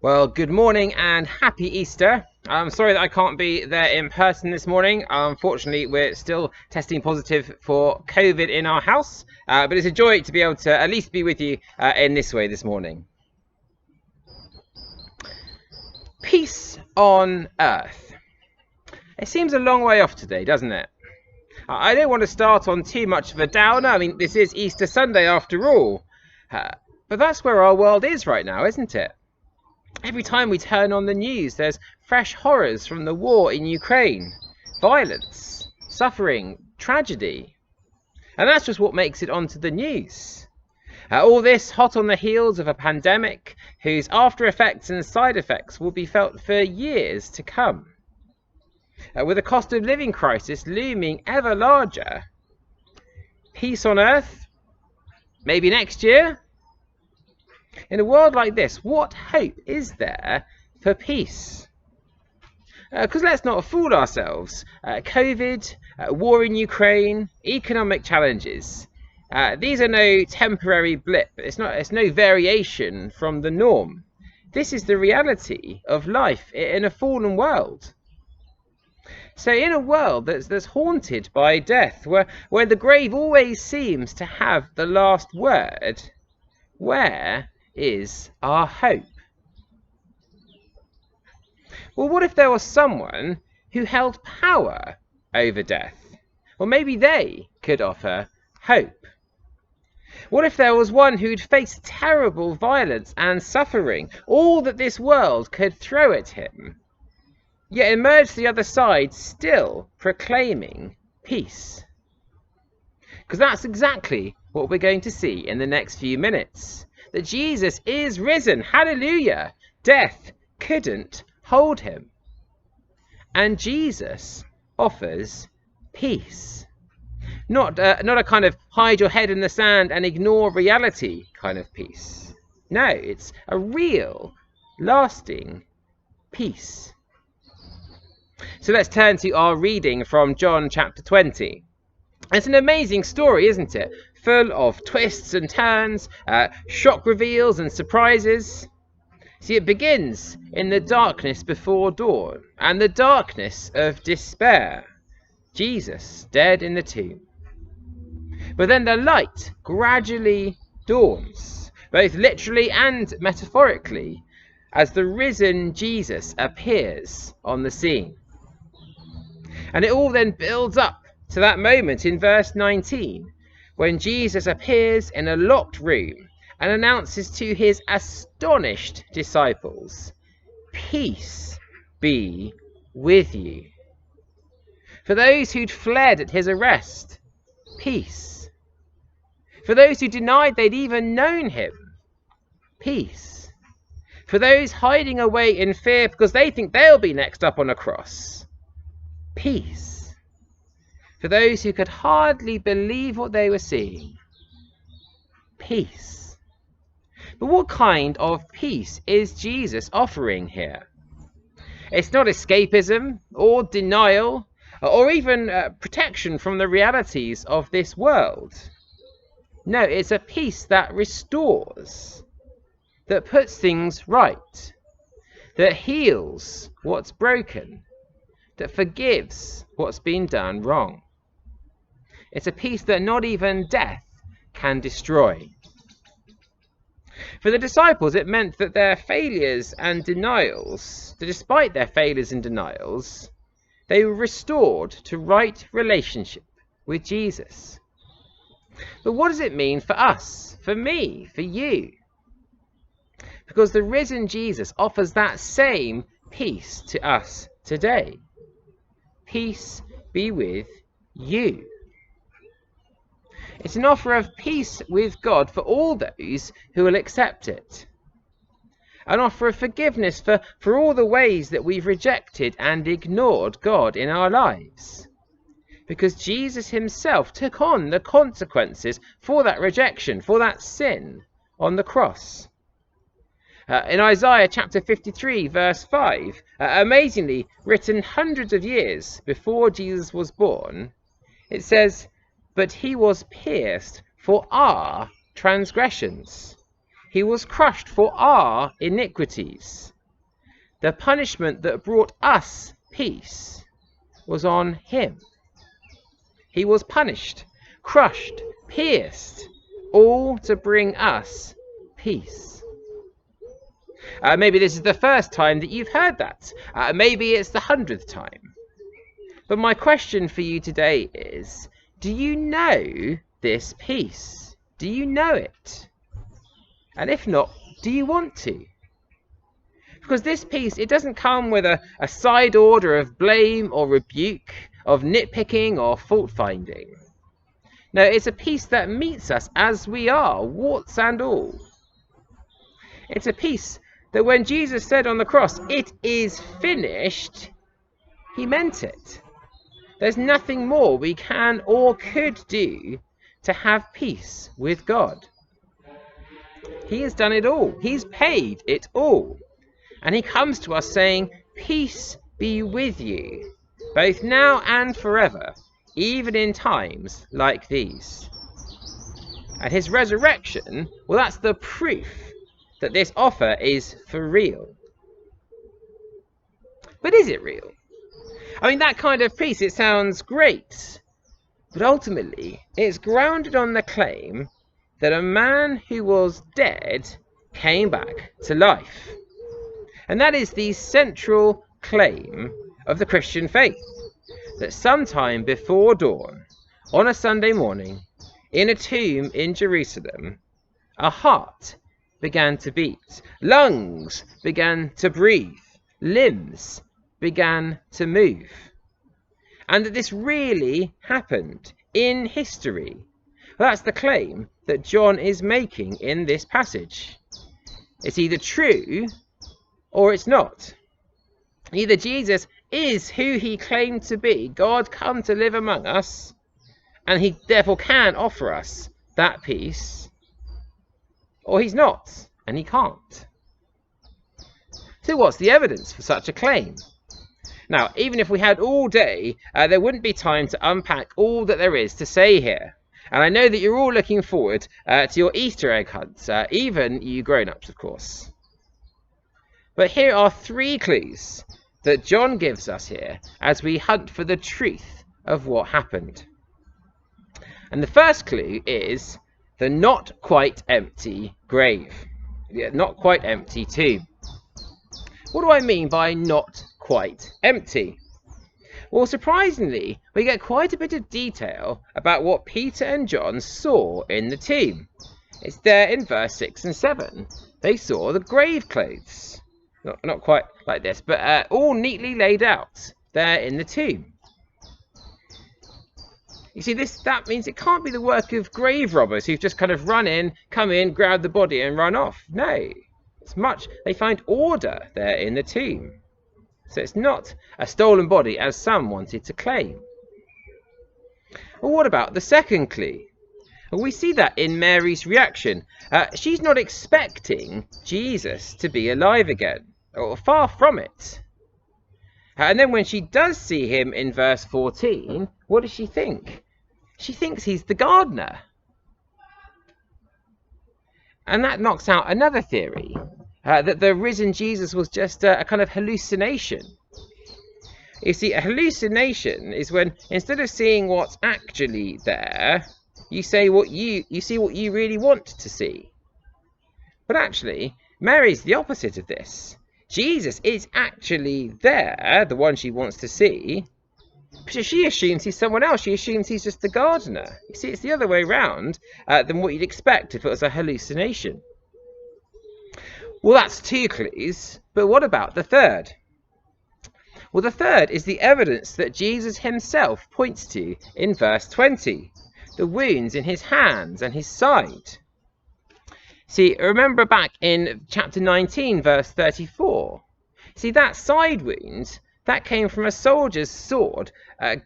Well, good morning and happy Easter. I'm sorry that I can't be there in person this morning. Unfortunately, we're still testing positive for COVID in our house, but it's a joy to be able to at least be with you in this way this morning. Peace on earth. It seems a long way off today, doesn't it? I don't want to start on too much of a downer. I mean, this is Easter Sunday after all. But that's where our world is right now, isn't it? Every time we turn on the news, there's fresh horrors from the war in Ukraine. Violence, suffering, tragedy. And that's just what makes it onto the news. All this hot on the heels of a pandemic whose after effects and side effects will be felt for years to come. With a cost of living crisis looming ever larger. Peace on earth? Maybe next year? In a world like this, what hope is there for peace? Because let's not fool ourselves. COVID, war in Ukraine, economic challenges. These are no temporary blip. It's no variation from the norm. This is the reality of life in a fallen world. So in a world that's haunted by death, where the grave always seems to have the last word, where is our hope? Well, what if there was someone who held power over death? Or maybe they could offer hope. What if there was one who'd faced terrible violence and suffering, all that this world could throw at him, yet emerged the other side still proclaiming peace? Because that's exactly what we're going to see in the next few minutes. That Jesus is risen. Hallelujah. Death couldn't hold him. And Jesus offers peace. Not a kind of hide your head in the sand and ignore reality kind of peace. No, it's a real, lasting peace. So let's turn to our reading from John chapter 20. It's an amazing story, isn't it? Full of twists and turns, shock reveals and surprises. See, it begins in the darkness before dawn and the darkness of despair. Jesus dead in the tomb. But then the light gradually dawns, both literally and metaphorically, as the risen Jesus appears on the scene. And it all then builds up to that moment in verse 19, when Jesus appears in a locked room and announces to his astonished disciples, "Peace be with you." For those who'd fled at his arrest, peace. For those who denied they'd even known him, peace. For those hiding away in fear because they think they'll be next up on a cross, peace. For those who could hardly believe what they were seeing, peace. But what kind of peace is Jesus offering here? It's not escapism or denial or even protection from the realities of this world. No, it's a peace that restores, that puts things right, that heals what's broken, that forgives what's been done wrong. It's a peace that not even death can destroy. For the disciples, it meant that their failures and denials, that despite their failures and denials, they were restored to right relationship with Jesus. But what does it mean for us, for me, for you? Because the risen Jesus offers that same peace to us today. Peace be with you. It's an offer of peace with God for all those who will accept it. An offer of forgiveness for all the ways that we've rejected and ignored God in our lives. Because Jesus himself took on the consequences for that rejection, for that sin on the cross. In Isaiah chapter 53 verse 5, amazingly written hundreds of years before Jesus was born, it says, "But he was pierced for our transgressions. He was crushed for our iniquities. the punishment that brought us peace was on him. He was punished, crushed, pierced, all to bring us peace. Maybe this is the first time that you've heard that. Maybe it's the 100th time. But my question for you today is, do you know this peace? Do you know it? And if not, do you want to? Because this peace, it doesn't come with a side order of blame or rebuke, of nitpicking or fault-finding. No, it's a peace that meets us as we are, warts and all. It's a peace that when Jesus said on the cross, "It is finished," he meant it. There's nothing more we can or could do to have peace with God. He has done it all. He's paid it all. And he comes to us saying, "Peace be with you, both now and forever, even in times like these." And his resurrection, well, that's the proof that this offer is for real. But is it real? I mean, that kind of peace, it sounds great. But ultimately, it's grounded on the claim that a man who was dead came back to life. And that is the central claim of the Christian faith. That sometime before dawn, on a Sunday morning, in a tomb in Jerusalem, a heart began to beat, lungs began to breathe, limbs began to move. And that this really happened in history. Well, that's the claim that John is making in this passage. It's either true or it's not. Either Jesus is who he claimed to be, God come to live among us, and he therefore can offer us that peace, or he's not, and he can't. So what's the evidence for such a claim? Now, even if we had all day, there wouldn't be time to unpack all that there is to say here. And I know that you're all looking forward to your Easter egg hunts, even you grown-ups, of course. But here are 3 clues that John gives us here as we hunt for the truth of what happened. And the first clue is the not quite empty grave. Yeah, not quite empty tomb. What do I mean by not quite empty? Well, surprisingly, we get quite a bit of detail about what Peter and John saw in the tomb. It's there in verse 6 and 7. They saw the grave clothes. Not quite like this, but all neatly laid out there in the tomb. You see, that means it can't be the work of grave robbers who've just kind of run in, come in, grab the body and run off. No, they find order there in the tomb. So it's not a stolen body as some wanted to claim. Well, what about the second clue? Well, we see that in Mary's reaction. She's not expecting Jesus to be alive again, or far from it. And then when she does see him in verse 14, what does she think? She thinks he's the gardener. And that knocks out another theory, that the risen Jesus was just a kind of hallucination. You see, a hallucination is when instead of seeing what's actually there, you see what you really want to see. But actually, Mary's the opposite of this. Jesus is actually there, the one she wants to see, but she assumes he's someone else. She assumes he's just the gardener. You see, it's the other way round than what you'd expect if it was a hallucination. Well, that's 2 clues, but what about the third? Well, the third is the evidence that Jesus himself points to in verse 20, the wounds in his hands and his side. See, remember back in chapter 19, verse 34. See, that side wound, that came from a soldier's sword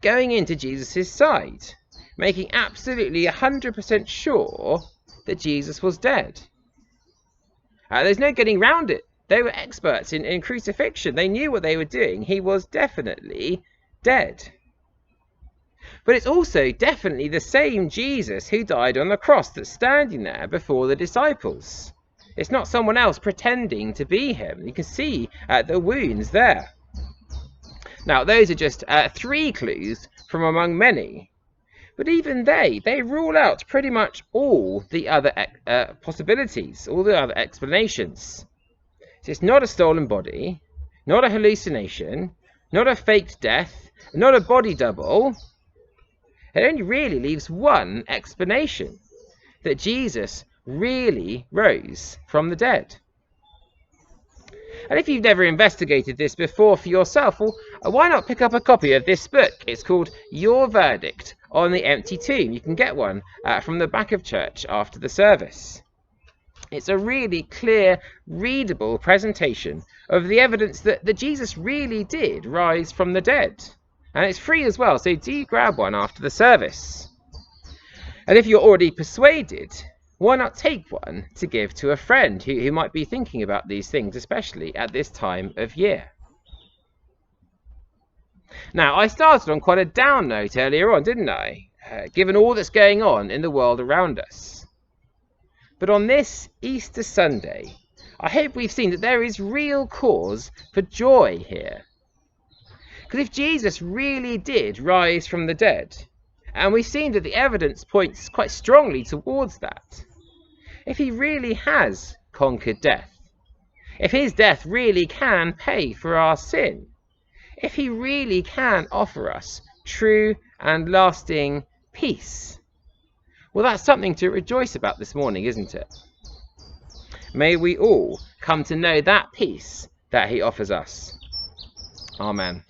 going into Jesus' side, making absolutely 100% sure that Jesus was dead. There's no getting round it. They were experts in crucifixion. They knew what they were doing. He was definitely dead. But it's also definitely the same Jesus who died on the cross that's standing there before the disciples. It's not someone else pretending to be him. You can see the wounds there. Now, those are just 3 clues from among many. But even they rule out pretty much all the other possibilities, all the other explanations. So it's not a stolen body, not a hallucination, not a faked death, not a body double. It only really leaves one explanation, that Jesus really rose from the dead. And if you've never investigated this before for yourself, well, why not pick up a copy of this book? It's called Your Verdict on the Empty Tomb. You can get one from the back of church after the service. It's a really clear, readable presentation of the evidence that Jesus really did rise from the dead. And it's free as well, so do grab one after the service. And if you're already persuaded, why not take one to give to a friend who might be thinking about these things, especially at this time of year? Now, I started on quite a down note earlier on, didn't I? Given all that's going on in the world around us. But on this Easter Sunday, I hope we've seen that there is real cause for joy here. Because if Jesus really did rise from the dead, and we've seen that the evidence points quite strongly towards that, if he really has conquered death, if his death really can pay for our sin, if he really can offer us true and lasting peace, well, that's something to rejoice about this morning, isn't it? May we all come to know that peace that he offers us. Amen.